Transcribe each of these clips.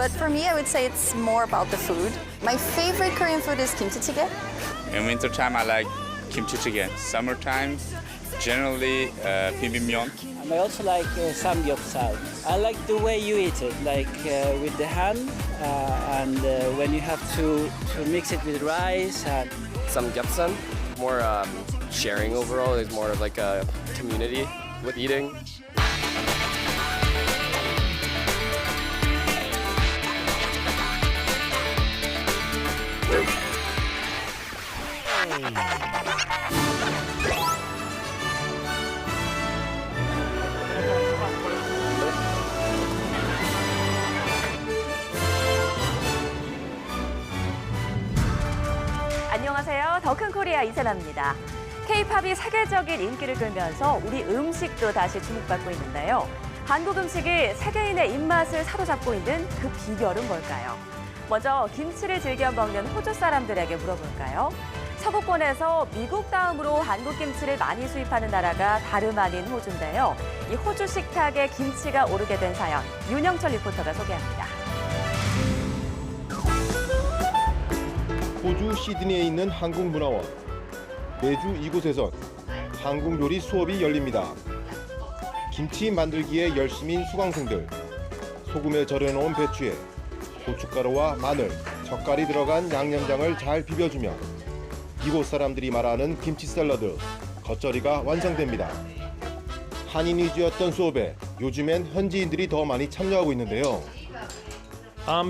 but for me, I would say it's more about the food. My favorite Korean food is kimchi jjigae. In wintertime, I like kimchi jjigae. Summertime, generally bibimbap. I also like samgyeopsal. I like the way you eat it, like with the hand, and when you have to mix it with rice. And Samgyeopsal, more sharing overall. It's more of like a community with eating. 안녕하세요. 더 큰 코리아 이세나입니다. K-팝이 세계적인 인기를 끌면서 우리 음식도 다시 주목받고 있는데요. 한국 음식이 세계인의 입맛을 사로잡고 있는 그 비결은 뭘까요? 먼저 김치를 즐겨 먹는 호주 사람들에게 물어볼까요? 서구권에서 미국 다음으로 한국 김치를 많이 수입하는 나라가 다름 아닌 호주인데요. 이 호주 식탁에 김치가 오르게 된 사연, 윤영철 리포터가 소개합니다. 호주 시드니에 있는 한국문화원. 매주 이곳에선 한국 요리 수업이 열립니다. 김치 만들기에 열심인 수강생들. 소금에 절여놓은 배추에 고춧가루와 마늘, 젓갈이 들어간 양념장을 잘 비벼주면 이곳 사람들이 말하는 김치 샐러드, 겉절이가 완성됩니다. 한인 위주였던 수업에 요즘엔 현지인들이 더 많이 참여하고 있는데요.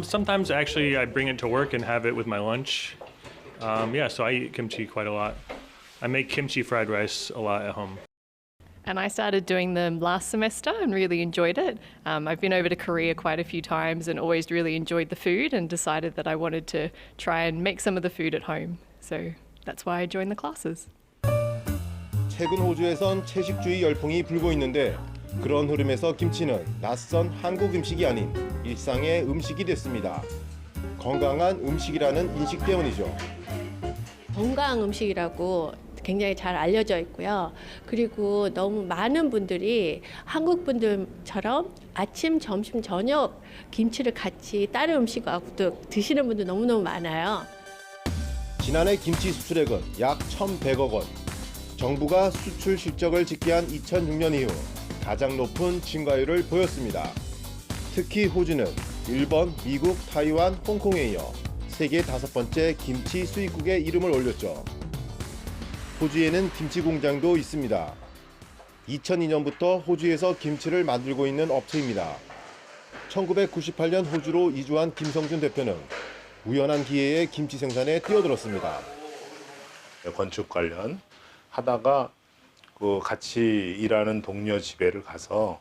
Sometimes actually I bring it to work and have it with my lunch. So I eat kimchi quite a lot. I make kimchi fried rice a lot at home. And I started doing them last semester and really enjoyed it. I've been over to Korea quite a few times and always really enjoyed the food and decided that I wanted to try and make some of the food at home. So that's why I joined the classes. 최근 호주에선 채식주의 열풍이 불고 있는데 그런 흐름에서 김치는 낯선 한국 음식이 아닌 일상의 음식이 됐습니다. 건강한 음식이라는 인식 때문이죠. 건강 음식이라고 굉장히 잘 알려져 있고요. 그리고 너무 많은 분들이 한국 분들처럼 아침, 점심, 저녁 김치를 같이 다른 음식하고도 드시는 분들 너무너무 많아요. 지난해 김치 수출액은 약 1,100억 원. 정부가 수출 실적을 집계한 2006년 이후 가장 높은 증가율을 보였습니다. 특히 호주는 일본, 미국, 타이완, 홍콩에 이어 세계 5번째 김치 수입국의 이름을 올렸죠. 호주에는 김치 공장도 있습니다. 2002년부터 호주에서 김치를 만들고 있는 업체입니다. 1998년 호주로 이주한 김성준 대표는 우연한 기회에 김치 생산에 뛰어들었습니다. 건축 관련 하다가 그 같이 일하는 동료 집에를 가서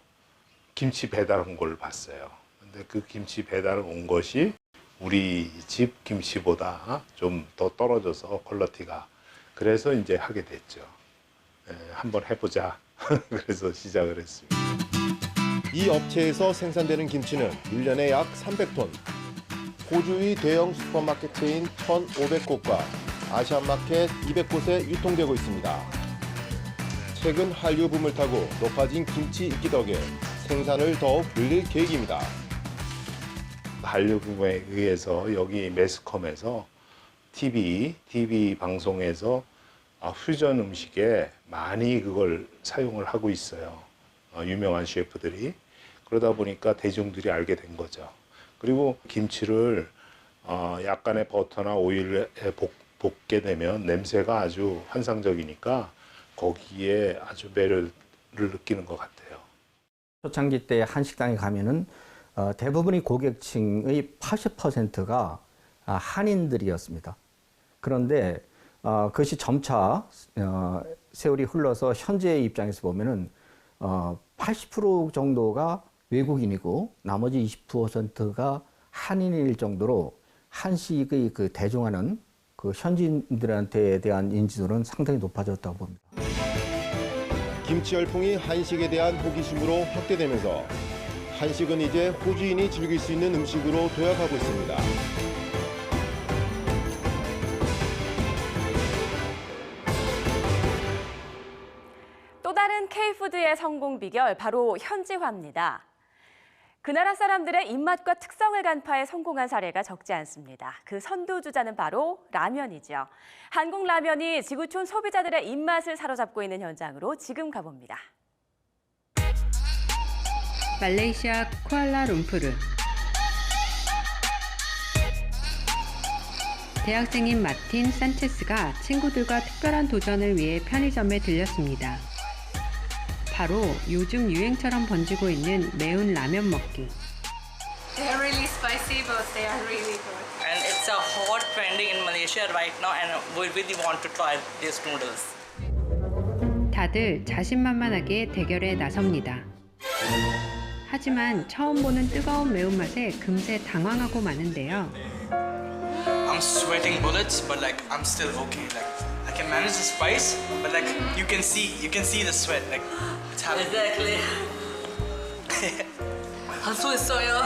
김치 배달 온 걸 봤어요. 근데 그 김치 배달 온 것이 우리 집 김치보다 좀 더 떨어져서 퀄리티가. 그래서 이제 하게 됐죠. 한번 해보자. 그래서 시작을 했습니다. 이 업체에서 생산되는 김치는 1년에 약 300톤. 호주의 대형 슈퍼마켓 체인 1,500곳과 아시안마켓 200곳에 유통되고 있습니다. 최근 한류 붐을 타고 높아진 김치 인기 덕에 생산을 더욱 늘릴 계획입니다. 한류 붐에 의해서 여기 매스컴에서 TV 방송에서 퓨전 음식에 많이 그걸 사용을 하고 있어요. 유명한 셰프들이. 그러다 보니까 대중들이 알게 된 거죠. 그리고 김치를 약간의 버터나 오일에 볶게 되면 냄새가 아주 환상적이니까 거기에 아주 매력을 느끼는 것 같아요. 초창기 때 한식당에 가면은 대부분의 고객층의 80%가 한인들이었습니다. 그런데 그것이 점차 세월이 흘러서 현재의 입장에서 보면은 80% 정도가 외국인이고 나머지 20%가 한인일 정도로 한식의 그 대중화는 그 현지인들한테 대한 인지도는 상당히 높아졌다고 봅니다. 김치 열풍이 한식에 대한 호기심으로 확대되면서 한식은 이제 호주인이 즐길 수 있는 음식으로 도약하고 있습니다. 또 다른 K푸드의 성공 비결, 바로 현지화입니다. 그 나라 사람들의 입맛과 특성을 간파해 성공한 사례가 적지 않습니다. 그 선두주자는 바로 라면이죠. 한국 라면이 지구촌 소비자들의 입맛을 사로잡고 있는 현장으로 지금 가봅니다. 말레이시아 쿠알라룸푸르. 대학생인 마틴 산체스가 친구들과 특별한 도전을 위해 편의점에 들렸습니다. 바로 요즘 유행처럼 번지고 있는 매운 라면 먹기. They are really spicy, but they are really good. And it's a hot trending in Malaysia right now, and we really want to try these noodles. 다들 자신만만하게 대결에 나섭니다. 하지만 처음 보는 뜨거운 매운맛에 금세 당황하고 마는데요. I'm sweating bullets, but like I'm still okay. Like I can manage the spice, but like you can see the sweat. Like it's happening. Exactly. 할 수 있어요.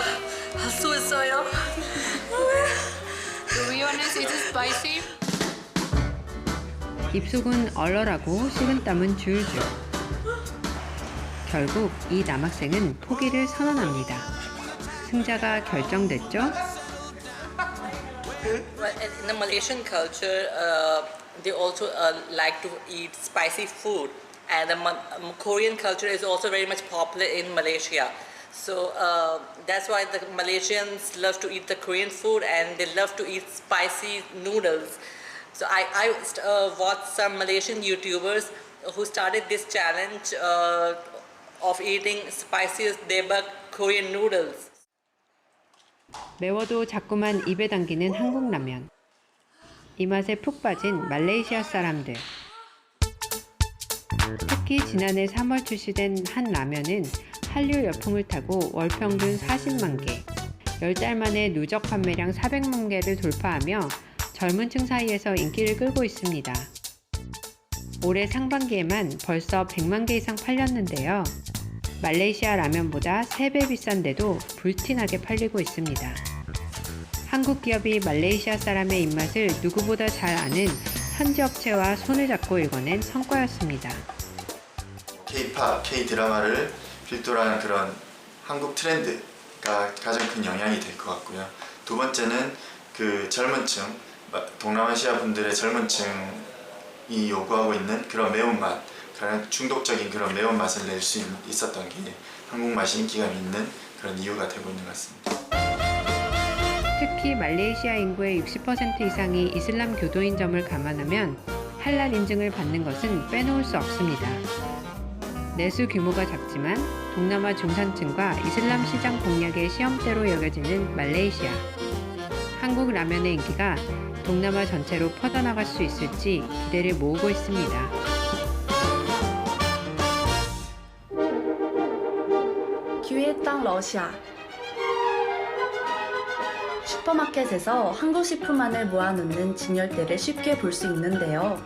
할 수 있어요. To be honest, it is spicy. 입속은 얼얼하고 식은땀은 줄줄. 결국 이 남학생은 포기를 선언합니다. 승자가 결정됐죠? In the Malaysian culture, they also like to eat spicy food, and the Korean culture is also very much popular in Malaysia. So that's why the Malaysians love to eat the Korean food, and they love to eat spicy noodles. So I watched some Malaysian YouTubers who started this challenge of eating spiciest debug Korean noodles. 매워도 자꾸만 입에 당기는 한국 라면. 이 맛에 푹 빠진 말레이시아 사람들. 특히 지난해 3월 출시된 한 라면은 한류 열풍을 타고 월 평균 40만 개, 10달 만에 누적 판매량 400만 개를 돌파하며 젊은 층 사이에서 인기를 끌고 있습니다. 올해 상반기에만 벌써 100만 개 이상 팔렸는데요. 말레이시아 라면보다 3배 비싼데도 불티나게 팔리고 있습니다. 한국 기업이 말레이시아 사람의 입맛을 누구보다 잘 아는 현지 업체와 손을 잡고 일궈낸 성과였습니다. K-팝, K-드라마를 필두로 하는 그런 한국 트렌드가 가장 큰 영향이 될 것 같고요. 두 번째는 그 젊은 층, 동남아시아 분들의 젊은 층이 요구하고 있는 그런 매운맛, 가장 중독적인 그런 매운맛을 낼 수 있었던 게 한국 맛이 인기가 있는 그런 이유가 되고 있는 것 같습니다. 특히 말레이시아 인구의 60% 이상이 이슬람 교도인 점을 감안하면 할랄 인증을 받는 것은 빼놓을 수 없습니다. 내수 규모가 작지만 동남아 중산층과 이슬람 시장 공략의 시험대로 여겨지는 말레이시아. 한국 라면의 인기가 동남아 전체로 퍼져나갈 수 있을지 기대를 모으고 있습니다. 기회의 땅 러시아. 슈퍼마켓에서 한국 식품만을 모아놓는 진열대를 쉽게 볼 수 있는데요.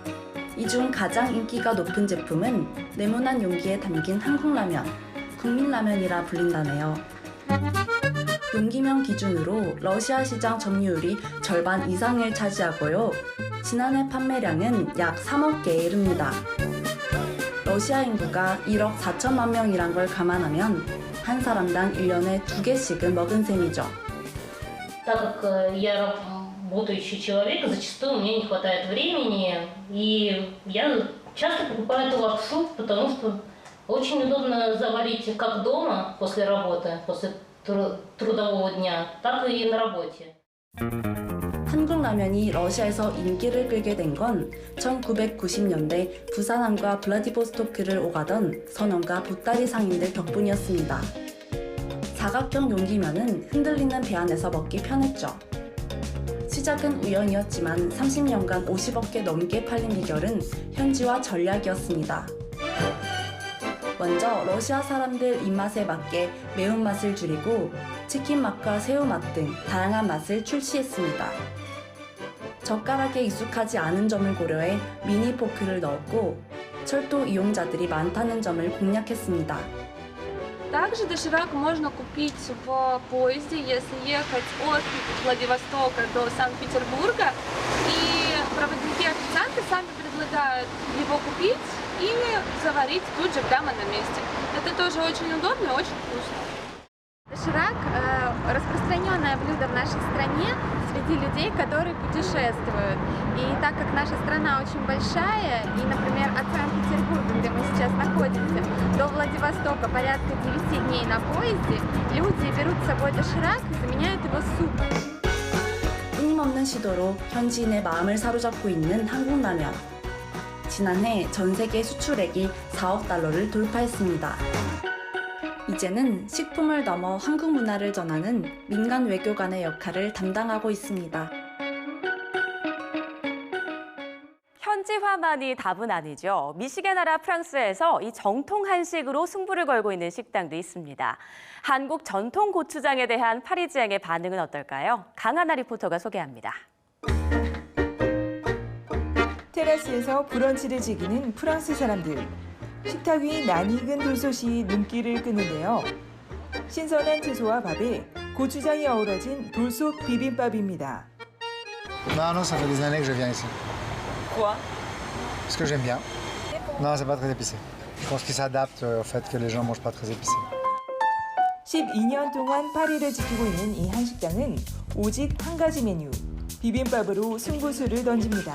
이 중 가장 인기가 높은 제품은 네모난 용기에 담긴 한국라면, 국민라면이라 불린다네요. 용기명 기준으로 러시아 시장 점유율이 절반 이상을 차지하고요. 지난해 판매량은 약 3억 개에 이릅니다. 러시아 인구가 1억 4천만 명이란 걸 감안하면 한 사람당 1년에 2개씩은 먹은 셈이죠. Так как я работающий человек, зачастую мне не хватает времени, и я часто покупаю эту лапшу, потому что очень удобно заварить как дома после работы, после трудового дня, так и на работе. 한국 라면이 러시아에서 인기를 끌게 된 건 1990년대 부산항과 블라디보스토크를 오가던 선원과 보따리 상인들 덕분이었습니다. 사각형 용기면은 흔들리는 배 안에서 먹기 편했죠. 시작은 우연이었지만 30년간 50억 개 넘게 팔린 비결은 현지화 전략이었습니다. 먼저 러시아 사람들 입맛에 맞게 매운맛을 줄이고 치킨 맛과 새우맛 등 다양한 맛을 출시했습니다. 젓가락에 익숙하지 않은 점을 고려해 미니 포크를 넣었고 철도 이용자들이 많다는 점을 공략했습니다. Также доширак можно купить в поезде, если ехать от Владивостока до Санкт-Петербурга. И проводники-официанты сами предлагают его купить или заварить тут же прямо на месте. Это тоже очень удобно и очень вкусно. Доширак однажды в нашей стране среди людей, которые путешествуют. И так как наша страна очень большая, и, например, от Санкт-Петербурга, где мы сейчас находимся, до Владивостока порядка 9 дней на поезде, люди берут с собой доширак и заменяют его супом. 끊임없는 시도로 현지인의 마음을 사로잡고 있는 한국 라면. 지난해 전 세계 수출액이 4억 달러를 돌파했습니다. 이제는 식품을 넘어 한국 문화를 전하는 민간 외교관의 역할을 담당하고 있습니다. 현지화만이 답은 아니죠. 미식의 나라 프랑스에서 이 정통 한식으로 승부를 걸고 있는 식당도 있습니다. 한국 전통 고추장에 대한 파리지앵의 반응은 어떨까요? 강하나 리포터가 소개합니다. 테라스에서 브런치를 즐기는 프랑스 사람들. 식탁 위 낯익은 돌솥이 눈길을 끄는데요. 신선한 채소와 밥에 고추장이 어우러진 돌솥 비빔밥입니다. Non, non, ça fait des années que je viens ici. Quoi? Parce que j'aime bien. Non, c'est pas très épicé. Je pense qu'il s'adapte au fait que les gens mangent pas très épicé. 12년 동안 파리를 지키고 있는 이 한식당은 오직 한 가지 메뉴, 비빔밥으로 승부수를 던집니다.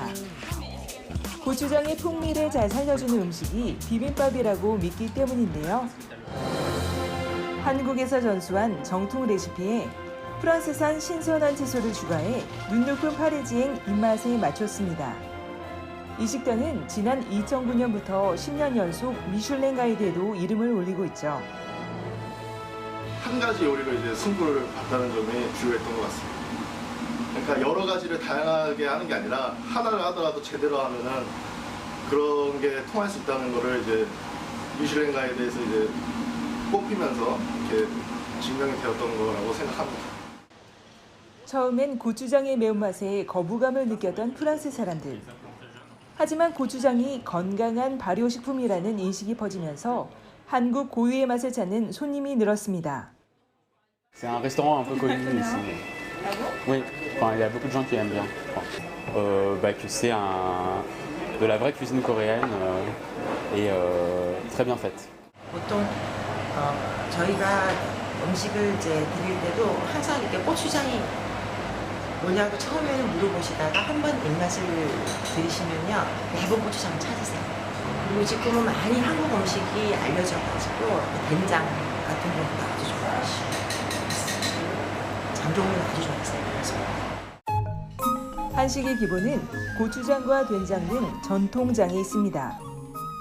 고추장의 풍미를 잘 살려주는 음식이 비빔밥이라고 믿기 때문인데요. 한국에서 전수한 정통 레시피에 프랑스산 신선한 채소를 추가해 눈 높은 파리지앵 입맛에 맞췄습니다. 이 식당은 지난 2009년부터 10년 연속 미슐랭 가이드에도 이름을 올리고 있죠. 한 가지 요리로 이제 승부를 봤다는 점이 주요했던 것 같습니다. 그러니까 여러 가지를 다양하게 하는 게 아니라 하나를 하더라도 제대로 하면은 그런 게 통할 수 있다는 거를 이제 미슐랭 가이드에서 이제 뽑히면서 이렇게 증명이 되었던 거라고 생각합니다. 처음엔 고추장의 매운맛에 거부감을 느꼈던 프랑스 사람들. 하지만 고추장이 건강한 발효식품이라는 인식이 퍼지면서 한국 고유의 맛을 찾는 손님이 늘었습니다. C'est un restaurant un peu connu ici. Ah bon? Oui, enfin, il y a beaucoup de gens qui aiment bien. Que c'est de la vraie cuisine coréenne et très bien faite. 보통 저희가 음식을 이제 드릴 때도 항상 이렇게 고추장이 뭐냐고 처음에는 물어보시다가 한번 입맛을 들이시면요 대부분 고추장을 찾으세요. 그리고 지금은 많이 한국 음식이 알려져가지고 된장 같은 것도 아주 좋아하시고 장종은 아주 좋아하세요. 한식의 기본은 고추장과 된장 등 전통장에 있습니다.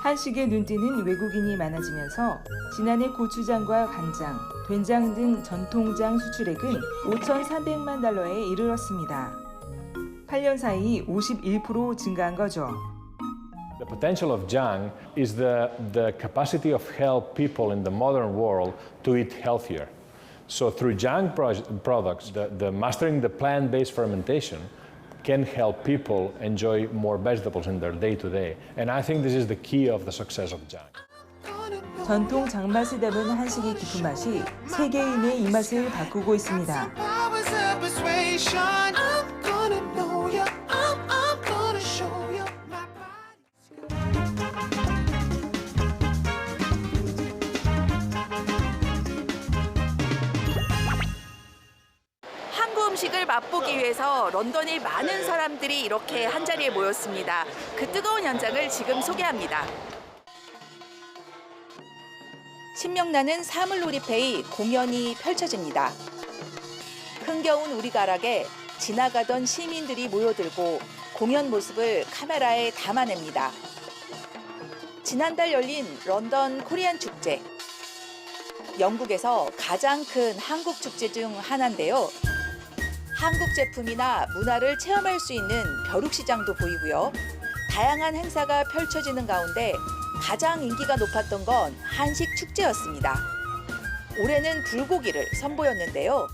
한식에 눈띄는 외국인이 많아지면서 지난해 고추장과 간장, 된장 등 전통장 수출액은 5,300만 달러에 이르렀습니다. 8년 사이 51% 증가한 거죠. The potential of Jang is the capacity of help people in the modern world to eat healthier. So through Jang products, the mastering the plant-based fermentation can help people enjoy more vegetables in their day-to-day. And I think this is the key of the success of Jang. 전통 장맛을 담은 한식의 깊은 맛이 세계인의 입맛을 바꾸고 있습니다. 한국 음식을 맛보기 위해서 런던의 많은 사람들이 이렇게 한자리에 모였습니다. 그 뜨거운 현장을 지금 소개합니다. 신명나는 사물놀이패의 공연이 펼쳐집니다. 흥겨운 우리가락에 지나가던 시민들이 모여들고 공연 모습을 카메라에 담아냅니다. 지난달 열린 런던 코리안 축제. 영국에서 가장 큰 한국 축제 중 하나인데요. 한국 제품이나 문화를 체험할 수 있는 벼룩시장도 보이고요. 다양한 행사가 펼쳐지는 가운데 가장 인기가 높았던 건 한식 축제였습니다. 올해는 불고기를 선보였는데요.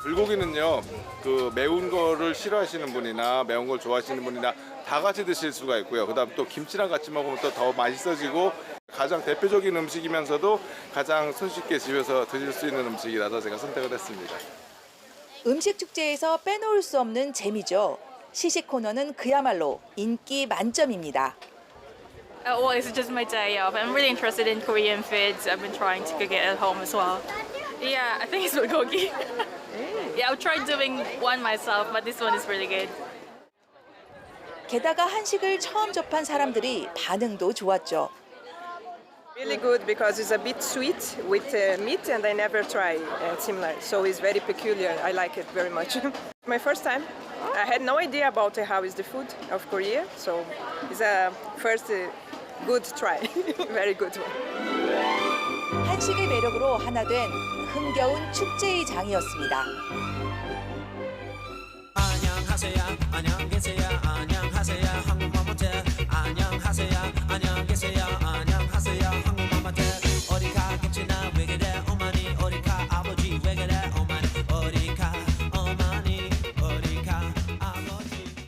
불고기는요, 그 매운 거를 싫어하시는 분이나 매운 걸 좋아하시는 분이나 다 같이 드실 수가 있고요. 그다음 또 김치랑 같이 먹으면 또 더 맛있어지고 가장 대표적인 음식이면서도 가장 손쉽게 집에서 드실 수 있는 음식이라서 제가 선택을 했습니다. 음식 축제에서 빼놓을 수 없는 재미죠. 시식 코너는 그야말로 인기 만점입니다. Well, it's just my day off. I'm really interested in Korean foods. I've been trying to cook it at home as well. Yeah, I think it's bulgogi. Yeah, I've tried doing one myself, but this one is really good. 게다가 한식을 처음 접한 사람들이 반응도 좋았죠. Really good because it's a bit sweet with meat and I never try similar. So it's very peculiar. I like it very much. My first time. I had no idea about how is the food of Korea. So it's a first good try. Very good one. 한식의 매력으로 하나 된 흥겨운 축제의 장이었습니다. 안녕하세요. 안녕 계세요. 안녕.